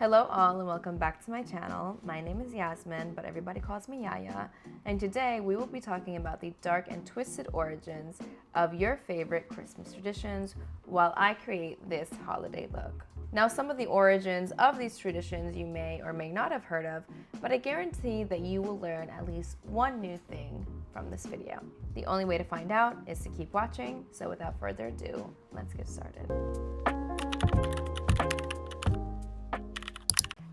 Hello all and welcome back to my channel. My name is Yasmin, but everybody calls me Yaya, and today we will be talking about the dark and twisted origins of your favorite Christmas traditions while I create this holiday look. Now, some of the origins of these traditions you may or may not have heard of, but I guarantee that you will learn at least one new thing from this video. The only way to find out is to keep watching, so without further ado, let's get started.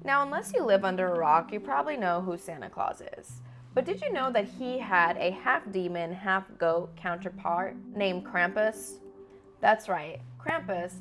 Now, unless you live under a rock, you probably know who Santa Claus is. But did you know that he had a half-demon, half-goat counterpart named Krampus? That's right, Krampus,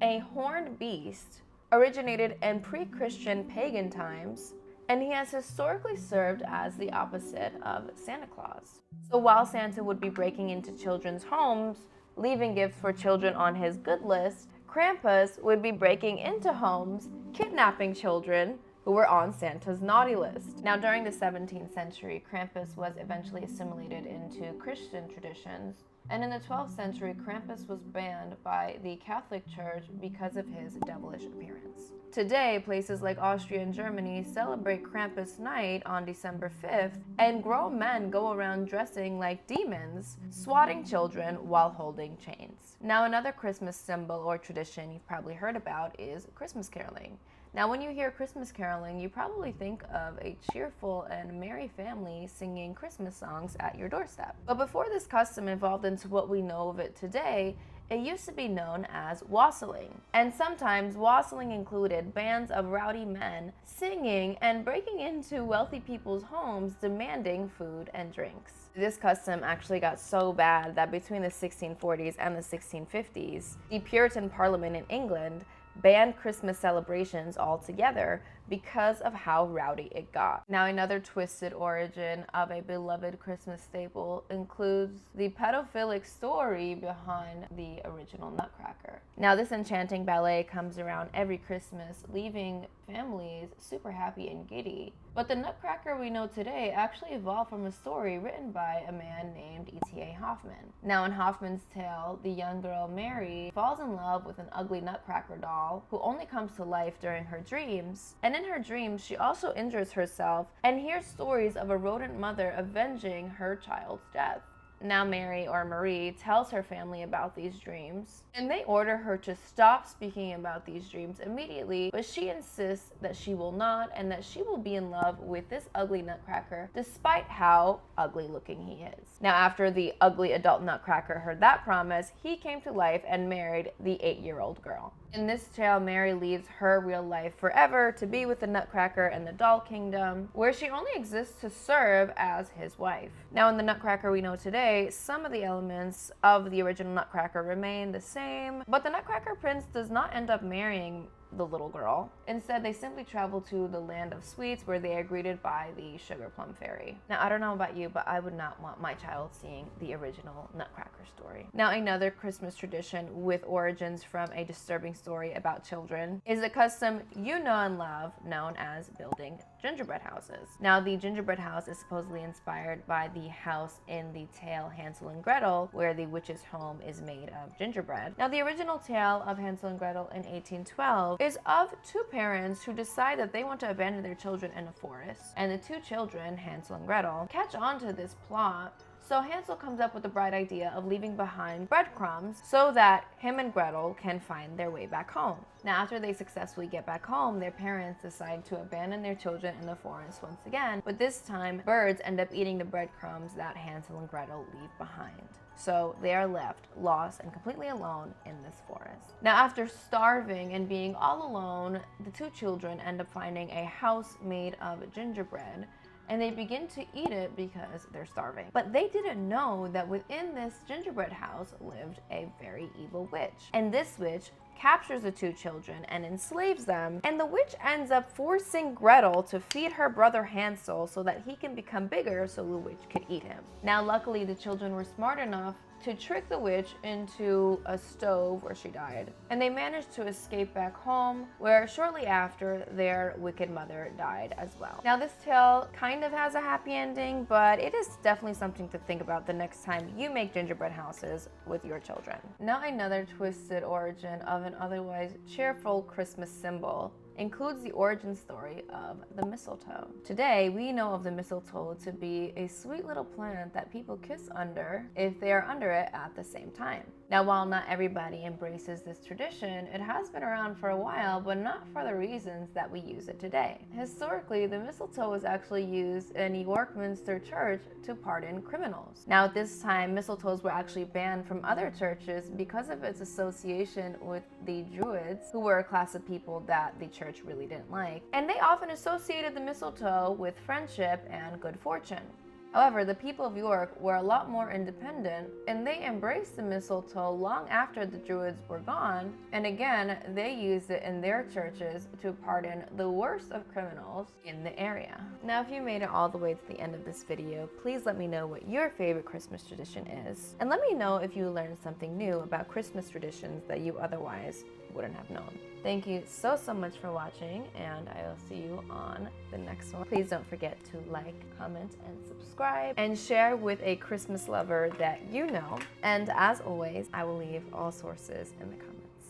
a horned beast, originated in pre-Christian pagan times, and he has historically served as the opposite of Santa Claus. So while Santa would be breaking into children's homes, leaving gifts for children on his good list, Krampus would be breaking into homes, kidnapping children who were on Santa's naughty list. Now, during the 17th century, Krampus was eventually assimilated into Christian traditions, and in the 12th century, Krampus was banned by the Catholic Church because of his devilish appearance. Today, places like Austria and Germany celebrate Krampus Night on December 5th, and grown men go around dressing like demons, swatting children while holding chains. Now, another Christmas symbol or tradition you've probably heard about is Christmas caroling. Now, when you hear Christmas caroling, you probably think of a cheerful and merry family singing Christmas songs at your doorstep. But before this custom evolved into what we know of it today, it used to be known as wassailing. And sometimes wassailing included bands of rowdy men singing and breaking into wealthy people's homes demanding food and drinks. This custom actually got so bad that between the 1640s and the 1650s, the Puritan Parliament in England banned Christmas celebrations altogether because of how rowdy it got. Now, another twisted origin of a beloved Christmas staple includes the pedophilic story behind the original Nutcracker. Now, this enchanting ballet comes around every Christmas, leaving families super happy and giddy. But the Nutcracker we know today actually evolved from a story written by a man named E.T.A. Hoffman. Now, in Hoffman's tale, the young girl Mary falls in love with an ugly Nutcracker doll who only comes to life during her dreams. And in her dreams, she also injures herself and hears stories of a rodent mother avenging her child's death. Now Mary, or Marie, tells her family about these dreams, and they order her to stop speaking about these dreams immediately, but she insists that she will not, and that she will be in love with this ugly Nutcracker despite how ugly looking he is. Now, after the ugly adult Nutcracker heard that promise, he came to life and married the 8-year-old girl. In this tale, Mary leaves her real life forever to be with the Nutcracker in the doll kingdom, where she only exists to serve as his wife. Now, in the Nutcracker we know today, some of the elements of the original Nutcracker remain the same, but the Nutcracker prince does not end up marrying the little girl. Instead, they simply travel to the land of sweets, where they are greeted by the sugar plum fairy. Now, I don't know about you, but I would not want my child seeing the original Nutcracker story. Now, another Christmas tradition with origins from a disturbing story about children is a custom you know and love, known as building gingerbread houses. Now, the gingerbread house is supposedly inspired by the house in the tale Hansel and Gretel, where the witch's home is made of gingerbread. Now, the original tale of Hansel and Gretel in 1812 is of two parents who decide that they want to abandon their children in a forest. And the two children, Hansel and Gretel, catch on to this plot. So Hansel comes up with the bright idea of leaving behind breadcrumbs so that him and Gretel can find their way back home. Now, after they successfully get back home, their parents decide to abandon their children in the forest once again, but this time birds end up eating the breadcrumbs that Hansel and Gretel leave behind. So they are left lost and completely alone in this forest. Now, after starving and being all alone, the two children end up finding a house made of gingerbread, and they begin to eat it because they're starving. But they didn't know that within this gingerbread house lived a very evil witch. And this witch captures the two children and enslaves them, and the witch ends up forcing Gretel to feed her brother Hansel so that he can become bigger so the witch could eat him. Now, luckily, the children were smart enough to trick the witch into a stove where she died. And they managed to escape back home, where shortly after their wicked mother died as well. Now, this tale kind of has a happy ending, but it is definitely something to think about the next time you make gingerbread houses with your children. Now, another twisted origin of an otherwise cheerful Christmas symbol includes the origin story of the mistletoe. Today, we know of the mistletoe to be a sweet little plant that people kiss under if they are under it at the same time. Now, while not everybody embraces this tradition, it has been around for a while, but not for the reasons that we use it today. Historically, the mistletoe was actually used in York Minster Church to pardon criminals. Now, at this time, mistletoes were actually banned from other churches because of its association with the Druids, who were a class of people that the church really didn't like. And they often associated the mistletoe with friendship and good fortune. However, the people of York were a lot more independent, and they embraced the mistletoe long after the Druids were gone, and again, they used it in their churches to pardon the worst of criminals in the area. Now, if you made it all the way to the end of this video, please let me know what your favorite Christmas tradition is, and let me know if you learned something new about Christmas traditions that you otherwise wouldn't have known. Thank you so much for watching, and I will see you on the next one. Please don't forget to like, comment, and subscribe, and share with a Christmas lover that you know. And as always, I will leave all sources in the comments.